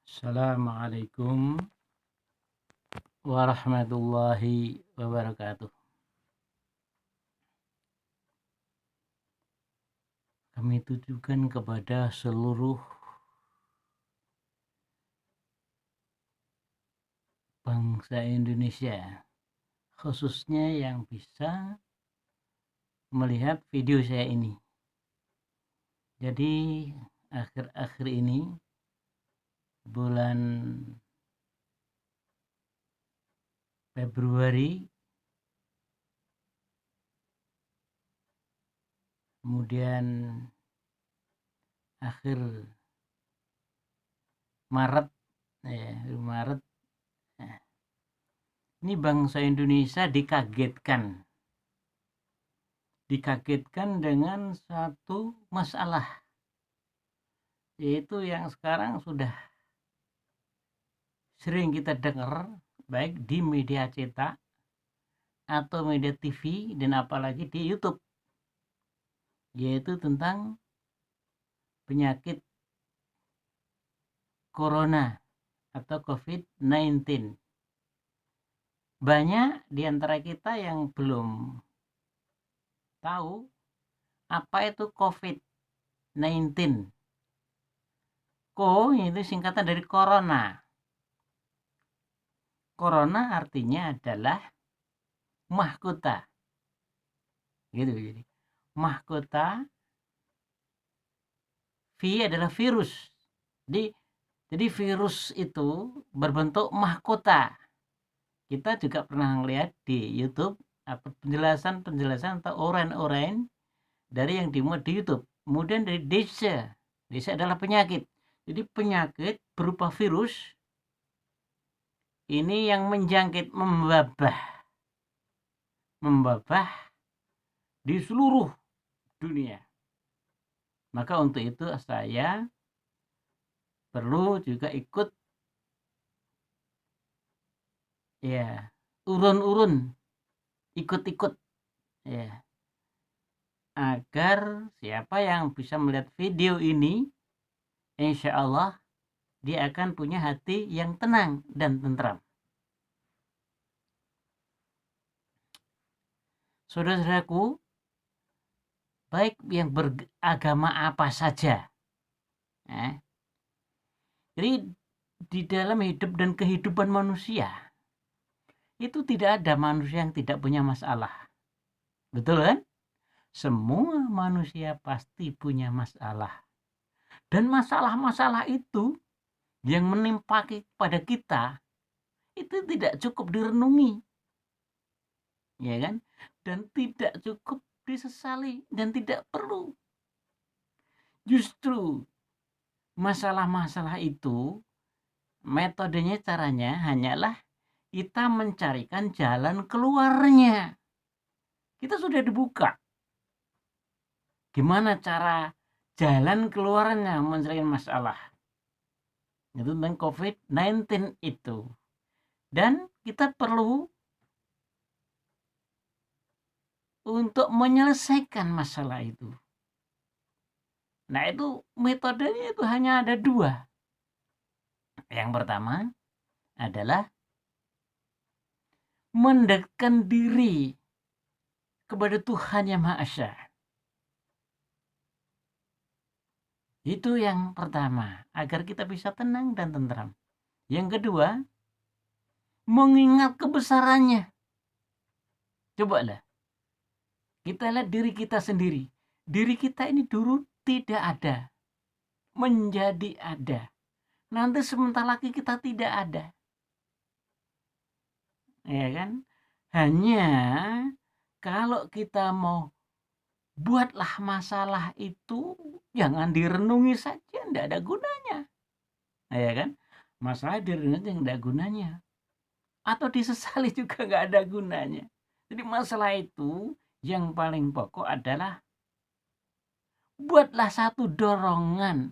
Assalamualaikum warahmatullahi wabarakatuh. Kami tujukan kepada seluruh bangsa Indonesia, khususnya yang bisa melihat video saya ini. Jadi akhir-akhir ini, bulan Februari, kemudian akhir Maret, Maret, ini bangsa Indonesia dikagetkan dengan satu masalah, yaitu yang sekarang sudah sering kita dengar baik di media cetak atau media TV dan apalagi di YouTube, yaitu tentang penyakit corona atau COVID-19. Banyak di antara kita yang belum tahu apa itu COVID-19. Co itu singkatan dari corona. Corona artinya adalah mahkota. Gitu jadi. Mahkota, V adalah virus. Jadi virus itu berbentuk mahkota. Kita juga pernah melihat di YouTube apa penjelasan atau oren dari yang dimuat di YouTube. Kemudian dari desa adalah penyakit. Jadi penyakit berupa virus ini yang menjangkit, membabah di seluruh dunia. Maka untuk itu saya perlu juga ikut urun-urun, ikut agar siapa yang bisa melihat video ini, insya Allah dia akan punya hati yang tenang dan tentram. Saudara-saudaraku, baik yang beragama apa saja, jadi di dalam hidup dan kehidupan manusia itu tidak ada manusia yang tidak punya masalah. Betul kan? Semua manusia pasti punya masalah. Dan masalah-masalah itu yang menimpa pada kita itu tidak cukup direnungi. Ya kan? Dan tidak cukup disesali dan tidak perlu. Justru masalah-masalah itu metodenya, caranya hanyalah kita mencarikan jalan keluarnya. Kita sudah dibuka. Gimana cara jalan keluarnya menyelesaikan masalah? Itu tentang COVID-19 itu. Dan kita perlu untuk menyelesaikan masalah itu. Nah, itu metodenya itu hanya ada dua. Yang pertama adalah mendekatkan diri kepada Tuhan Yang Maha Esa. Itu yang pertama, agar kita bisa tenang dan tentram. Yang kedua, mengingat kebesarannya. Cobalah kita lihat diri kita sendiri. Diri kita ini dulu tidak ada, menjadi ada. Nanti sebentar lagi kita tidak ada. Ya kan? Hanya kalau kita mau buatlah masalah itu, jangan direnungi saja, tidak ada gunanya. Ya kan? Masalah direnungi yang tidak gunanya. Atau disesali juga nggak ada gunanya. Jadi masalah itu yang paling pokok adalah buatlah satu dorongan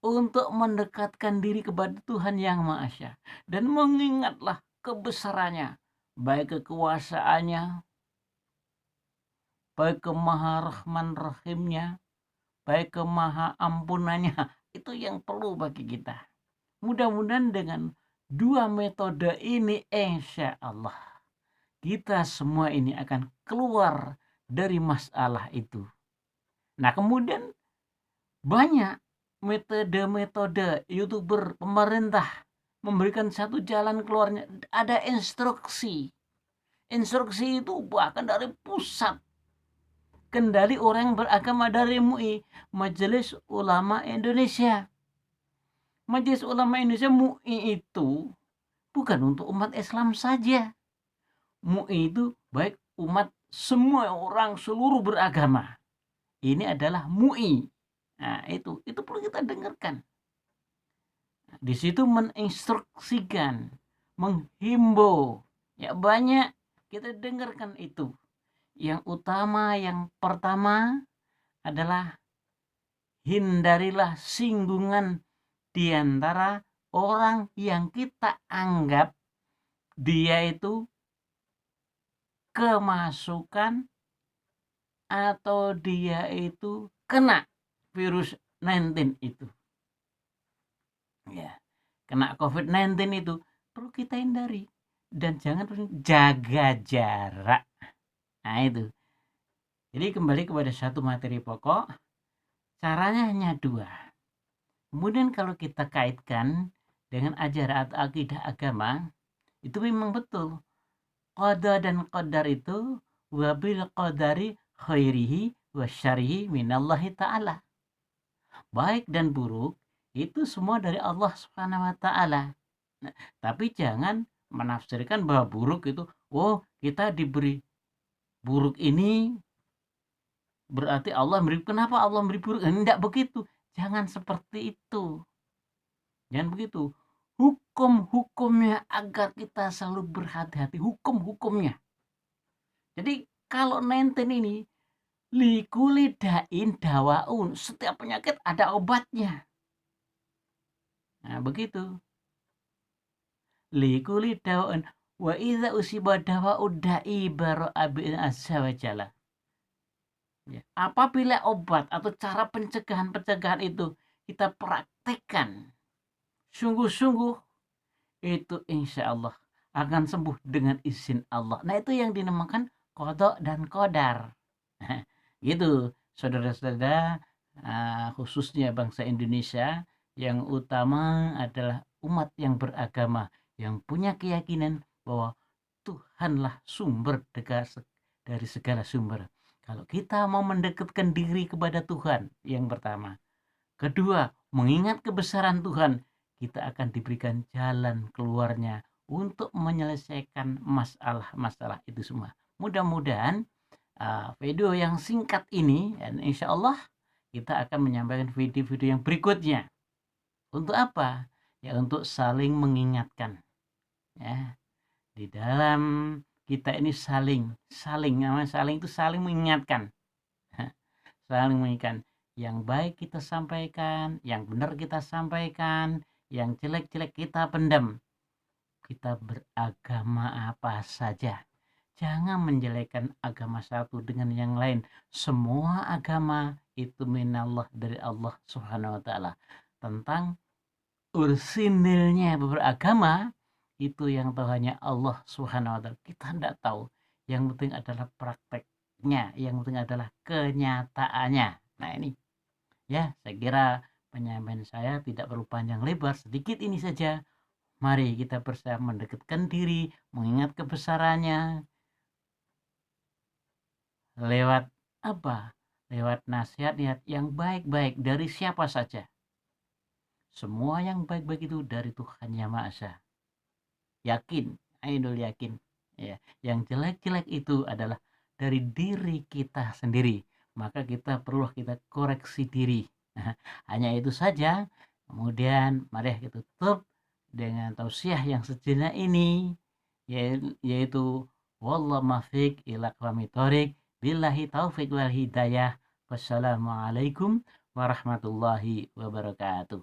untuk mendekatkan diri kepada Tuhan Yang Maha Esa dan mengingatlah kebesarannya, baik kekuasaannya, baik kemaha rahman rahimnya, baik kemaha ampunannya, Itu yang perlu bagi kita. Mudah-mudahan dengan dua metode ini insya Allah kita semua ini akan keluar dari masalah itu. Nah kemudian banyak metode-metode YouTuber pemerintah memberikan satu jalan keluarnya. Ada instruksi. Instruksi itu bahkan dari pusat. Kendali orang yang beragama dari MUI, Majelis Ulama Indonesia. Majelis Ulama Indonesia MUI itu bukan untuk umat Islam saja. MUI itu baik umat semua orang seluruh beragama. Ini adalah MUI. Nah, itu perlu kita dengarkan. Di situ menginstruksikan, menghimbau. Ya banyak kita dengarkan itu. Yang utama, yang pertama adalah hindarilah singgungan di antara orang yang kita anggap dia itu kemasukan atau dia itu kena virus 19 itu. Ya, kena COVID-19 itu perlu kita hindari dan jangan jaga jarak. Nah itu. Jadi kembali kepada satu materi pokok, caranya hanya dua. Kemudian kalau kita kaitkan dengan ajaran atau akidah agama, itu memang betul. Qada dan qadar itu wabil qadari khairihi wa syarihi minallahi ta'ala. Baik dan buruk itu semua dari Allah Subhanahu wa taala. Nah, tapi jangan menafsirkan bahwa buruk itu kita diberi buruk ini berarti Allah memberi. Kenapa Allah memberi buruk? Tidak begitu. Jangan seperti itu. Jangan begitu. Hukum-hukumnya agar kita selalu berhati-hati. Hukum-hukumnya. Jadi kalau 19 ini likuli dain dawaun. Setiap penyakit ada obatnya. Nah begitu. Likuli dawaun. Wa idza usiba dawa'ud da'i bara'a bi azza wa jalla. Ya. Apabila obat atau cara pencegahan itu kita praktekkan sungguh-sungguh, itu insya Allah akan sembuh dengan izin Allah. Nah itu yang dinamakan qada dan qadar. Gitu saudara-saudara, khususnya bangsa Indonesia, yang utama adalah umat yang beragama, yang punya keyakinan bahwa Tuhanlah sumber dari segala sumber. Kalau kita mau mendekatkan diri kepada Tuhan, yang pertama. Kedua, mengingat kebesaran Tuhan, kita akan diberikan jalan keluarnya untuk menyelesaikan masalah-masalah itu semua. Mudah-mudahan video yang singkat ini, dan insya Allah kita akan menyampaikan video-video yang berikutnya. Untuk apa? Ya untuk saling mengingatkan. Ya, di dalam kita ini saling itu saling mengingatkan. Saling mengingatkan. Yang baik kita sampaikan, yang benar kita sampaikan, yang jelek-jelek kita pendam. Kita beragama apa saja. Jangan menjelekkan agama satu dengan yang lain. Semua agama itu minallah, dari Allah Subhanahu wa taala. Tentang ursinilnya beragama itu yang tahu hanya Allah Subhanahu wa taala. Kita tidak tahu. Yang penting adalah prakteknya, yang penting adalah kenyataannya. Nah ini ya, saya kira penyampaian saya tidak perlu panjang lebar, sedikit ini saja. Mari kita bersama mendekatkan diri, mengingat kebesarannya lewat apa? Lewat nasihat-nasihat yang baik-baik dari siapa saja. Semua yang baik-baik itu dari Tuhan Yang Maha Esa. Yakin, ayo yakin. Ya, yang jelek-jelek itu adalah dari diri kita sendiri. Maka kita perlu kita koreksi diri. Hanya itu saja. Kemudian mari kita tutup dengan tausiah yang sejenak ini, yaitu wallahu muwaffiq ila aqwamit thoriq, billahi taufiq wal hidayah. Wassalamualaikum warahmatullahi wabarakatuh.